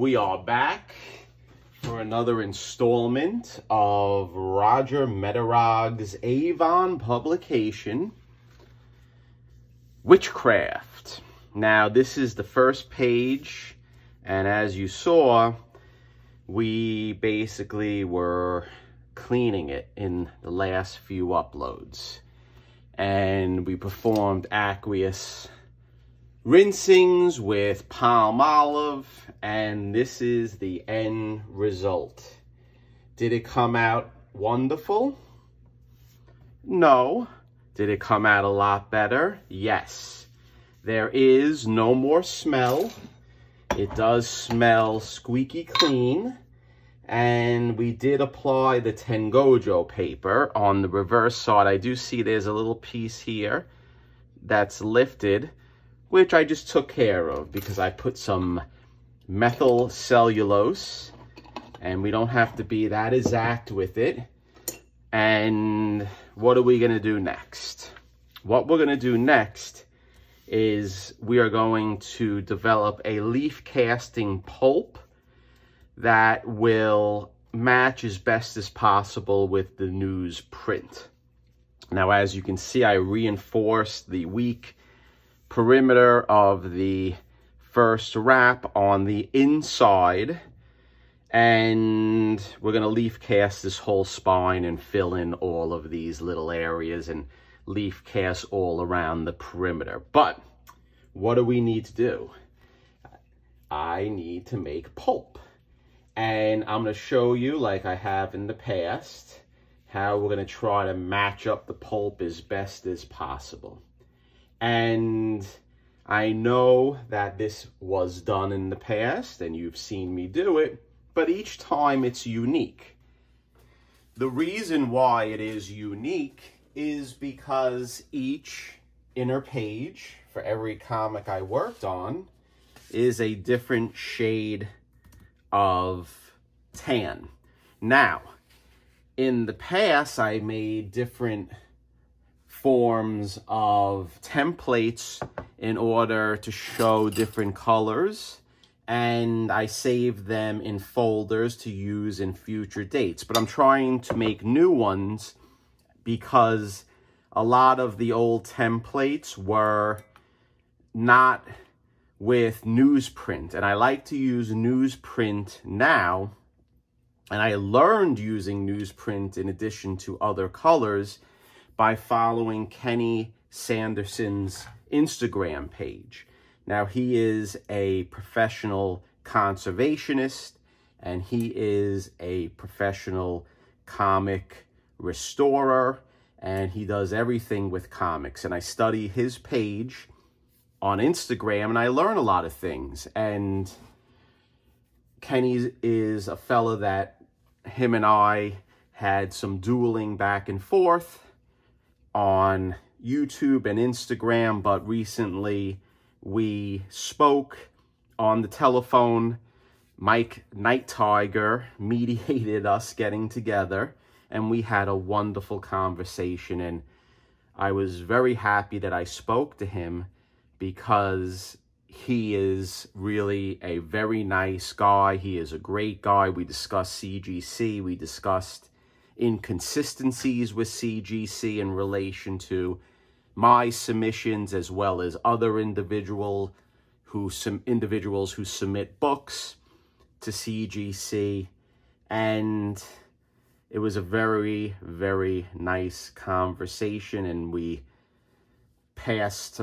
we are back for another installment of Roger Medorog's Avon publication, Witchcraft. Now, this is the first page, and as you saw, we basically were cleaning it in the last few uploads. And we performed aqueous rinsings with palm olive, and this is the end result. Did it come out wonderful? No. Did it come out a lot better? Yes. There is no more smell. It does smell squeaky clean. And we did apply the Tengojo paper on the reverse side. I do see there's a little piece here that's lifted, which I just took care of because I put some methyl cellulose, and we don't have to be that exact with it. And what are we gonna do next? What we're gonna do next is we are going to develop a leaf casting pulp that will match as best as possible with the newsprint. Now, as you can see, I reinforced the weak perimeter of the first wrap on the inside, and we're gonna leaf cast this whole spine and fill in all of these little areas and leaf cast all around the perimeter. But what do we need to do? I need to make pulp. And I'm going to show you, like I have in the past, how we're going to try to match up the pulp as best as possible. And I know that this was done in the past, and you've seen me do it, but each time it's unique. The reason why it is unique is because each inner page for every comic I worked on is a different shade of tan. Now, in the past, I made different forms of templates in order to show different colors, and I saved them in folders to use in future dates. But I'm trying to make new ones because a lot of the old templates were not with newsprint, and I like to use newsprint now, and I learned using newsprint in addition to other colors by following Kenny Sanderson's Instagram page. Now, he is a professional conservationist, and he is a professional comic restorer, and he does everything with comics, and I study his page on Instagram, and I learn a lot of things. And Kenny is a fella that him and I had some dueling back and forth on YouTube and Instagram, but recently we spoke on the telephone. Mike Night Tiger mediated us getting together, and we had a wonderful conversation, and I was very happy that I spoke to him, because he is really a very nice guy. He is a great guy. We discussed CGC. We discussed inconsistencies with CGC in relation to my submissions, as well as other individuals who submit books to CGC. And it was a very, very nice conversation, and we passed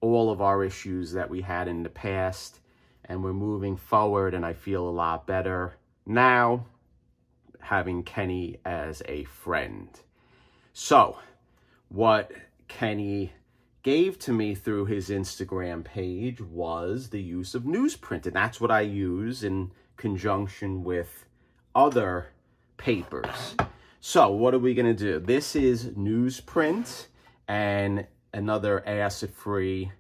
all of our issues that we had in the past, and we're moving forward, and I feel a lot better now having Kenny as a friend. So, what Kenny gave to me through his Instagram page was the use of newsprint, and that's what I use in conjunction with other papers. So, what are we going to do? This is newsprint, and another acid-free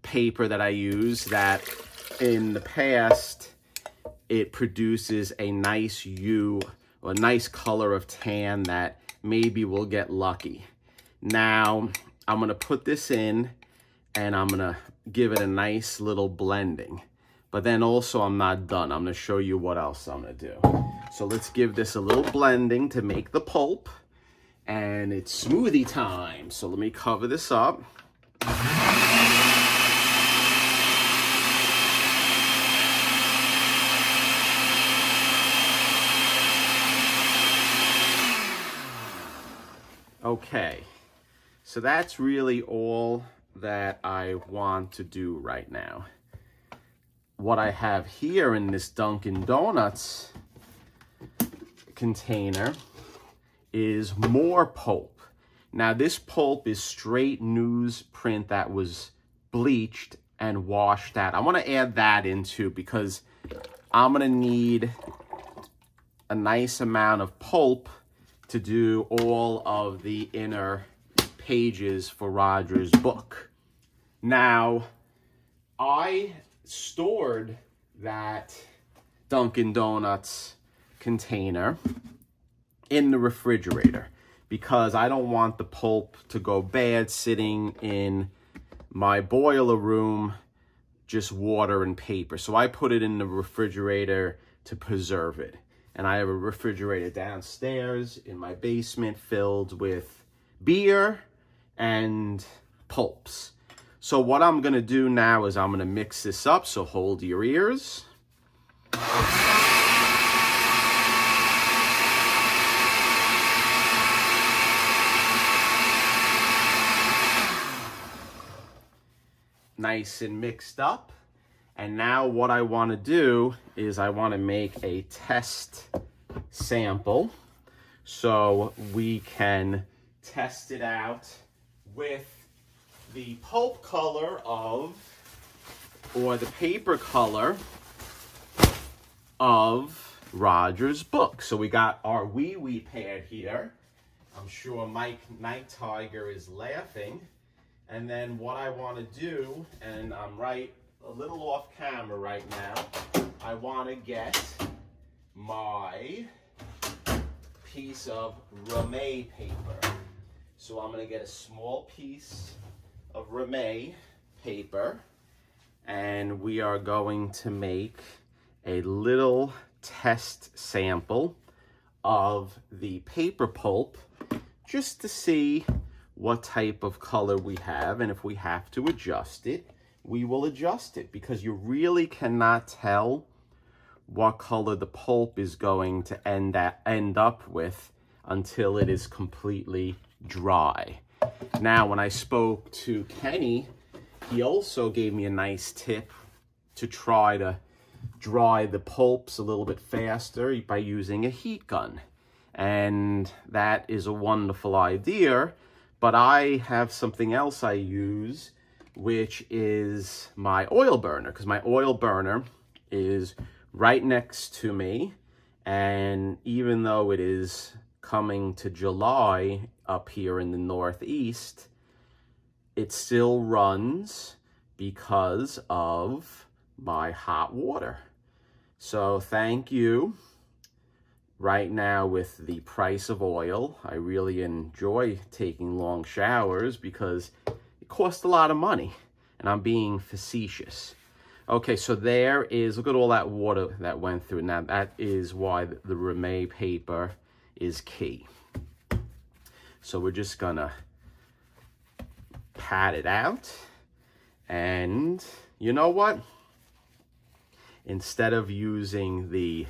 paper that I use that in the past, it produces a nice hue or a nice color of tan that maybe we'll get lucky. Now, I'm going to put this in, and I'm going to give it a nice little blending. But then also I'm not done. I'm gonna show you what else I'm gonna do. So let's give this a little blending to make the pulp. And it's smoothie time. So let me cover this up. Okay, so that's really all that I want to do right now. What I have here in this Dunkin' Donuts container is more pulp. Now this pulp is straight newsprint that was bleached and washed out. I want to add that in too because I'm going to need a nice amount of pulp to do all of the inner pages for Roger's book. Now, I stored that Dunkin' Donuts container in the refrigerator because I don't want the pulp to go bad sitting in my boiler room, just water and paper. So I put it in the refrigerator to preserve it. And I have a refrigerator downstairs in my basement filled with beer and pulps. So what I'm gonna do now is I'm gonna mix this up, so hold your ears. Nice and mixed up. And now what I want to do is I want to make a test sample so we can test it out with the pulp color of, or the paper color of Roger's book. So we got our wee pad here. I'm sure Mike Night Tiger is laughing. And then what I want to do, and I'm right a little off camera right now, I want to get my piece of Ramay paper. So I'm going to get a small piece of Ramay paper and we are going to make a little test sample of the paper pulp just to see what type of color we have, and if we have to adjust it, we will adjust it, because you really cannot tell what color the pulp is going to end up with until it is completely dry. Now, when I spoke to Kenny, he also gave me a nice tip to try to dry the pulps a little bit faster by using a heat gun. And that is a wonderful idea, but I have something else I use, which is my oil burner, because my oil burner is right next to me. And even though it is coming to July up here in the Northeast, it still runs because of my hot water. So thank you. Right now, with the price of oil, I really enjoy taking long showers because it costs a lot of money, and I'm being facetious. Okay, so there is, look at all that water that went through. Now, that is why the Ramay paper is key. So we're just gonna pat it out. And you know what? Instead of using the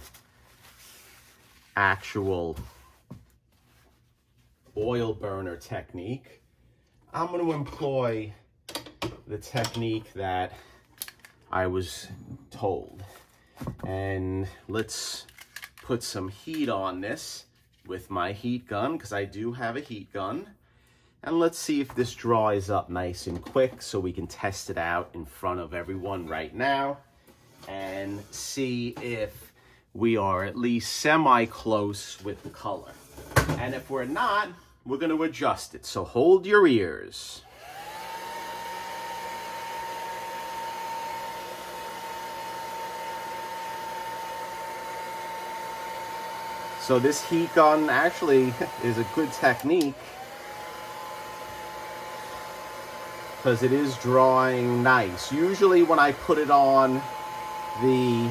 actual oil burner technique, I'm going to employ the technique that I was told. And let's put some heat on this with my heat gun, because I do have a heat gun. And let's see if this dries up nice and quick so we can test it out in front of everyone right now and see if we are at least semi-close with the color. And if we're not, we're going to adjust it. So hold your ears. So this heat gun actually is a good technique because it is drying nice. Usually when I put it on the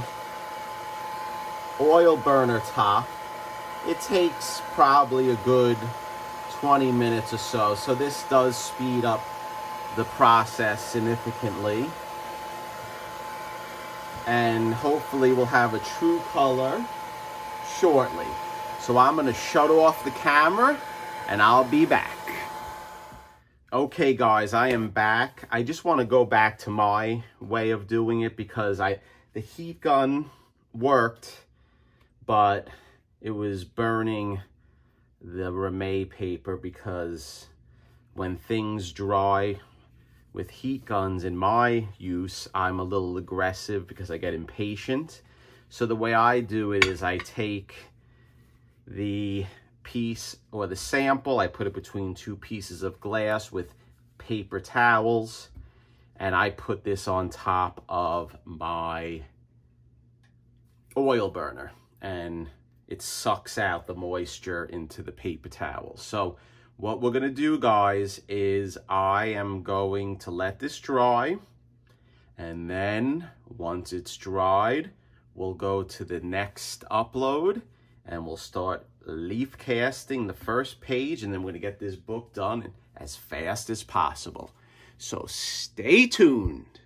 oil burner top, it takes probably a good 20 minutes or so. So this does speed up the process significantly. And hopefully we'll have a true color shortly. So I'm gonna shut off the camera and I'll be back. Okay guys, I am back. I just want to go back to my way of doing it because the heat gun worked, but it was burning the Ramee paper because when things dry with heat guns in my use, I'm a little aggressive because I get impatient. So the way I do it is I take the piece or the sample, I put it between two pieces of glass with paper towels, and I put this on top of my oil burner, and it sucks out the moisture into the paper towels. So what we're gonna do, guys, is I am going to let this dry, and then once it's dried, we'll go to the next upload and we'll start leaf casting the first page, and then we're gonna get this book done as fast as possible. So stay tuned.